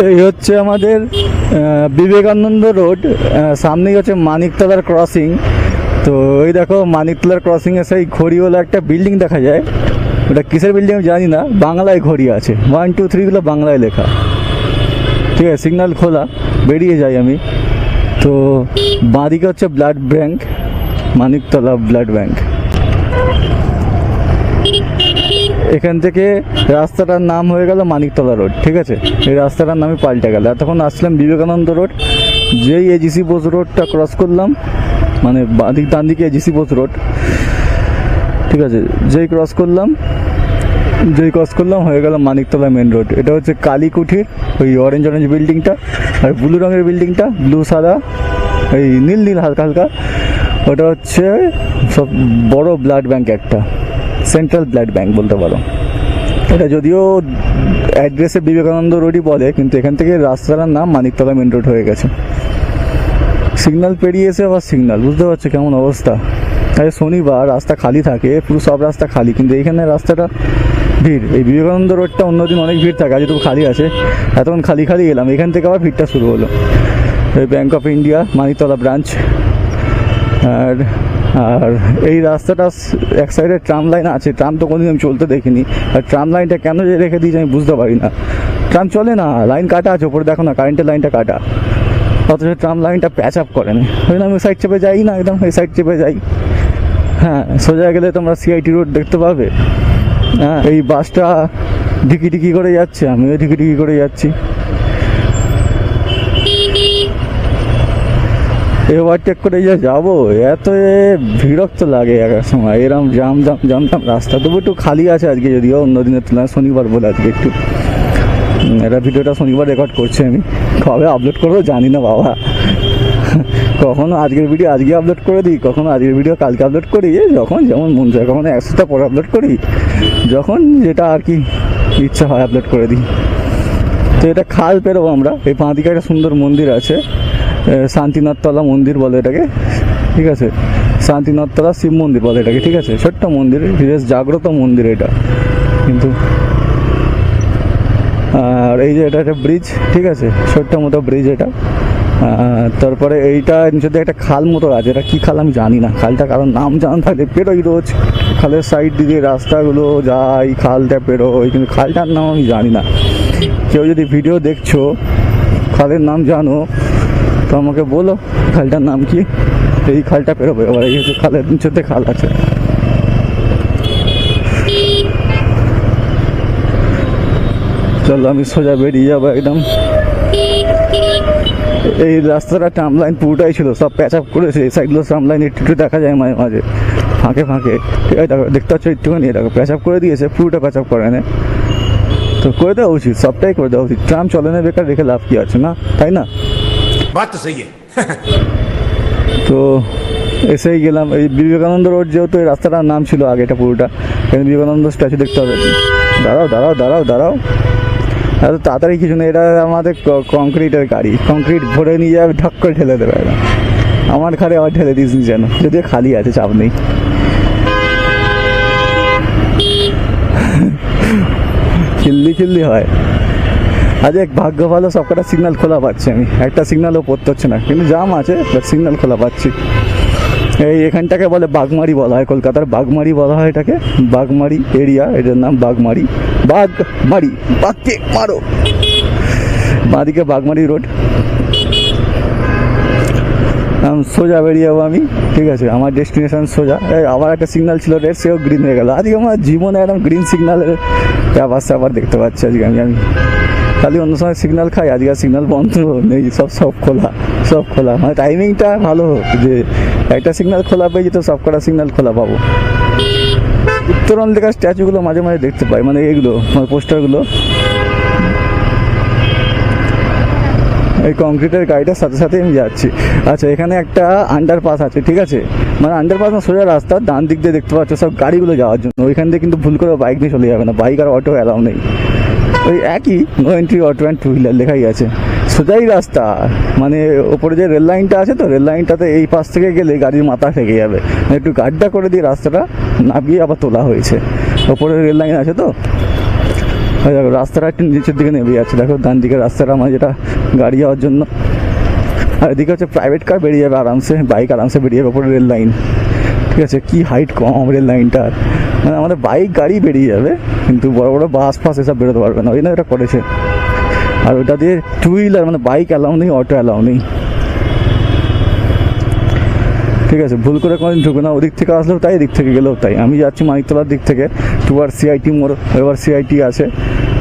এই হচ্ছে আমাদের বিবেকানন্দ রোড, সামনেই হচ্ছে মানিকতলার ক্রসিং। তো এই দেখো মানিকতলার ক্রসিংয়ে সেই ঘড়িওয়ালা একটা বিল্ডিং দেখা যায়, ওটা কিসের বিল্ডিং আমি জানি না, বাংলায় ঘড়ি আছে, 1 2 3 বাংলায় লেখা। ঠিক আছে, সিগন্যাল খোলা, বেরিয়ে যাই আমি। তো বাঁদিকে হচ্ছে blood bank, Maniktala blood bank. এখান থেকে রাস্তাটার নাম হয়ে গেল মানিকতলা রোড। ঠিক আছে, এই রাস্তাটার নামই পাল্টে গেল। এতক্ষণ আসলাম বিবেকানন্দ রোড, যেই এজিসি বোস রোডটা ক্রস করলাম, মানে বাঁদিক ডান দিকে এজিসি বোস রোড। ঠিক আছে, যেই ক্রস করলাম হয়ে গেল মানিকতলা মেন রোড। এটা হচ্ছে কালীকুঠির ওই অরেঞ্জ বিল্ডিংটা, আর ব্লু রঙের বিল্ডিংটা, ব্লু সাদা এই নীল হালকা হালকা, ওটা হচ্ছে সব বড় ব্লাড ব্যাংক, একটা সেন্ট্রাল ব্লাড ব্যাংক বলতে পারো। এটা যদিও অ্যাড্রেসে বিবেকানন্দ রোডই বলে, কিন্তু এখান থেকে রাস্তাটার নাম মানিকতলা মেন রোড হয়ে গেছে। সিগন্যাল পেরিয়েছে আবার সিগন্যাল, বুঝতে পারছো কেমন অবস্থা। তাই শনিবার রাস্তা খালি থাকে, পুরো সব রাস্তা খালি, কিন্তু এইখানে রাস্তাটা ভিড়। এই বিবেকানন্দ রোডটা অন্যদিন অনেক ভিড় থাকে, আজ তো খালি আছে। এতক্ষণ খালি এলাম, এখান থেকে আবার ভিড়টা শুরু হলো। এই bank of India Maniktala branch. আর এই রাস্তাটা এক সাইডে ট্রাম লাইন আছে, ট্রাম তো কোনোদিন আমি চলতে দেখিনি। আর ট্রাম লাইনটা কেন যে রেখে দিয়েছে আমি বুঝতে পারি না। ট্রাম চলে না, লাইন কাটা আছে ওপরে, দেখো না কারেন্টের লাইনটা কাটা, অথচ ট্রাম লাইনটা প্যাচ আপ করে না। ওই জন্য আমি সাইড চেপে যাই না, একদম এই সাইড চেপে যাই। হ্যাঁ, সোজা গেলে তোমরা সিআইটি রোড দেখতে পাবে। হ্যাঁ, এই বাসটা ঢিকি করে যাচ্ছে, আমিও ঢিকি করে যাচ্ছি। ওভারটেক করে যা যাবো, এত বিরক্ত লাগে এক সময়, এরম জাম রাস্তা। তবু একটু খালি আছে আজকে, যদিও অন্য দিনের তুলনায় শনিবার বলে আজকে একটু। এটা ভিডিওটা শনিবার রেকর্ড করছি আমি, কবে আপলোড করবো জানি না বাবা। কখনো আজকের ভিডিও আজকে আপলোড করে দিই, কখনো আজকের ভিডিও কালকে আপলোড করি, যখন যেমন মন চায়। কখনো 100টা পরে আপলোড করি, যখন যেটা আর কি ইচ্ছা হয় আপলোড করে দিই। তো এটা খাল পেরোবো আমরা। এই বাঁদিকে একটা সুন্দর মন্দির আছে, শান্তিনাথতলা মন্দির বলে এটাকে। ঠিক আছে, শান্তিনাথতলা শিব মন্দির বলে এটাকে। ঠিক আছে, ছোট্ট মন্দির, বেশ জাগ্রত মন্দির এটা কিন্তু। আর এই যে এটা একটা ব্রিজ, ঠিক আছে, ছোট্ট মতো ব্রিজ এটা। তারপরে এইটা নিচে দিয়ে একটা খাল মতো আছে, এটা কী খাল আমি জানি না। খালটা কারণ নাম জানা থাকলে পেরোই রোজ, খালের সাইড দিয়ে রাস্তাগুলো যাই, খালটা পেরোই, কিন্তু খালটার নাম আমি জানি না। কেউ যদি ভিডিও দেখছো খালের নাম জানো তো আমাকে বলো খালটার নাম কি। এই খালটা পেরোবো এবার, এই হচ্ছে খালের নিচেতে খাল আছে। চলো আমি সোজা বেরিয়ে যাবো একদম। এই রাস্তাটা ট্রাম লাইন পুরোটাই ছিল, সব প্যাচ আপ করেছে। এই সাইডগুলো ট্রাম লাইন একটু দেখা যায় মাঝে মাঝে ফাঁকে। দেখো, দেখতে পাচ্ছ একটুখানি, দেখো প্যাচ আপ করে দিয়েছে, পুরোটা প্যাচ আপ করে না। তো করে দেওয়া উচিত, সবটাই করে দেওয়া উচিত। ট্রাম চলে না, বেকার রেখে লাভ কি আছে, না তাই না? বাত তো সহি। তো এসেই গেলাম। এই বিবেকানন্দ রোড, যেহেতু এই রাস্তাটার নাম ছিল আগে, এটা পুরোটা। এখানে বিবেকানন্দ স্ট্যাচু দেখতে হবে। দাঁড়াও, এত তাড়াতাড়ি কিছু নেই, এটা আমাদের কংক্রিটের গাড়ি, কংক্রিট ভরে নিয়ে যাবে, ঢক করে ঠেলে দেবে না। আমার ঘাড়ে আবার ঠেলে দিস নি যেন, যদিও খালি আছে, চাপ নেই। খিল্লি হয়। আজ এক ভাগ্য ভালো, সবকটা সিগন্যাল খোলা পাচ্ছি আমি, একটা সিগন্যালও পড়তে হচ্ছে না, কিন্তু জাম আছে, বাট সিগন্যাল খোলা পাচ্ছি। এখানটাকে বলে বাগমারি বলা হয়, কলকাতার বাগমারি বলা হয় এটাকে, বাগমারি এরিয়া, এটার নাম বাগমারি। বাঘকে মারো। বাঁদিকে বাগমারি রোড। সোজা বেরিয়ে যাবো আমি। ঠিক আছে, আমার ডেস্টিনেশন সোজা। আবার একটা সিগন্যাল ছিল রেড, সেও গ্রিন হয়ে গেল। আজকে আমার জীবনে একদম গ্রিন সিগন্যালের ব্যাপার দেখতে পাচ্ছি আজকে আমি। খালি অন্য সময় সিগন্যাল খাই, আজকে সিগন্যাল বন্ধ নেই, সব খোলা। মানে টাইমিংটা ভালো, যে একটা সিগন্যাল খোলা পেয়ে যেত, সব কটা সিগন্যাল খোলা পাবো। উত্তরণ লেখা স্ট্যাচুগুলো মাঝে মাঝে দেখতে পাই, মানে এইগুলো মানে পোস্টারগুলো। এই কংক্রিটের গাড়িটার সাথে আমি যাচ্ছি। আচ্ছা, এখানে একটা আন্ডারপাস আছে, ঠিক আছে, মানে আন্ডারপাস না, সোজা রাস্তা, ডান দিক দিয়ে দেখতে পাচ্ছ সব গাড়িগুলো যাওয়ার জন্য। ওইখান দিয়ে কিন্তু ভুল করে বাইক নিয়ে চলে যাবে না, বাইক আর অটো অ্যালাউ নেই। ওই একই no entry auto and two wheeler লেখাই আছে। সোজাই রাস্তা, মানে ওপরে যে রেল লাইনটা আছে, তো রেল লাইনটাতে এই পাশ থেকে গেলে গাড়ির মাথা থেকে যাবে। একটু গাড্ডা করে দিয়ে রাস্তাটা নামিয়ে আবার তোলা হয়েছে, ওপরে রেল লাইন আছে তো। ওই দেখো রাস্তাটা একটু নিচের দিকে নেমে যাচ্ছে, দেখো ডান দিকের রাস্তাটা আমার যেটা গাড়ি যাওয়ার জন্য, আর এদিকে হচ্ছে প্রাইভেট কার বেরিয়ে যাবে আরামসে, বাইক আরামসে বেরিয়ে যাবে ওপরে রেল লাইন। ঠিক আছে, কি হাইট কম রেল লাইনটার, মানে আমাদের বাইক গাড়ি বেরিয়ে যাবে কিন্তু বড় বড় বাস ফাস এসব বেরোতে পারবে না, ওই জন্য এটা করেছে। আর ওটা দিয়ে টু হুইলার মানে বাইক অ্যালাউ নেই, অটো অ্যালাউ নেই। ঠিক আছে, ভুল করে কোনোদিন ঢুকে না, ওদিক থেকে আসলেও তাই, এদিক থেকে গেলেও তাই। আমি যাচ্ছি মানিকতলার দিক থেকে টুয়ার সিআইটি মোড়, এবার সিআইটি আছে,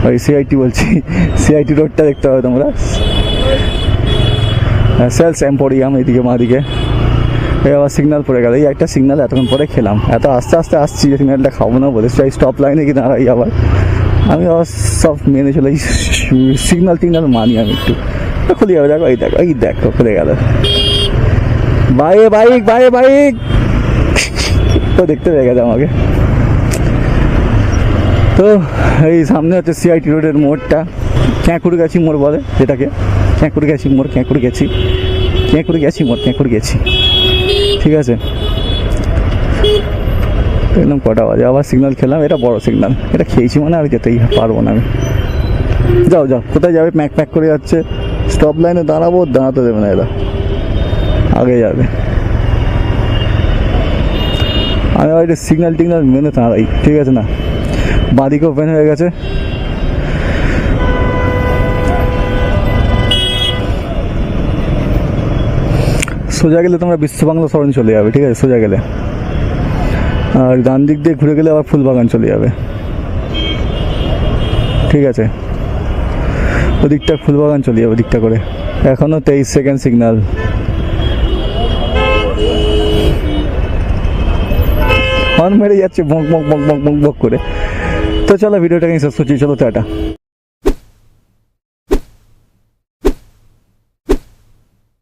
ওই সিআইটি বলছি সিআইটি রোডটা দেখতে হবে তোমরা, সেলস এম্পোরিয়াম এইদিকে মাদিকে। আবার সিগন্যাল পড়ে গেল, এই একটা সিগন্যাল এতক্ষণ পরে খেলাম, এত আস্তে আস্তে আসছি যে সিগন্যালটা খাবো না বলে স্টপ লাইনে কি দাঁড়াই আবার, আমি আবার সব মেনে চলে সিগন্যাল টিগন্যাল মানি আমি একটু, খুলে যাবে। দেখো এই দেখো খুলে গেল, বাইরে বাইক তো দেখতে পেয়ে গেছে আমাকে। তো এই সামনে হচ্ছে সিআইটি রোডের মোড়টা, ক্যাঁকুড়গাছি মোড় বলে যেটাকে, ক্যাঁকুড়গাছি মোড়, ক্যাঁকুড়গাছি মোড়। ঠিক আছে, একদম কটা বাজে, আবার সিগন্যাল খেলাম, এটা বড় সিগন্যাল, এটা খেয়েছি মানে আর যেতেই পারবো না আমি। যাও কোথায় যাবে, প্যাক করে যাচ্ছে, স্টপ লাইনে দাঁড়াতে দেবে না, এরা আগে যাবে। আমি আবার এটা সিগন্যাল টিগন্যাল মেনে দাঁড়াই, ঠিক আছে না। বাঁদিকে ওপেন হয়ে গেছে, সোজা গেলে তোমরা বিশ্ববাংলা সরণি চলে যাবে, ঠিক আছে সোজা গেলে, আর ডান দিক দিয়ে ঘুরে গেলে আবার ফুলবাগান চলে যাবে। ঠিক আছে, ওদিকটা ফুলবাগান চলে যাবে ওদিকটা করে। এখনো 23 সেকেন্ড সিগন্যাল, হর্ন মেরে যাচ্ছে বক বক বক বক বক বক করে। তো চলো ভিডিওটাকে শেষ করছি, চলো টাটা।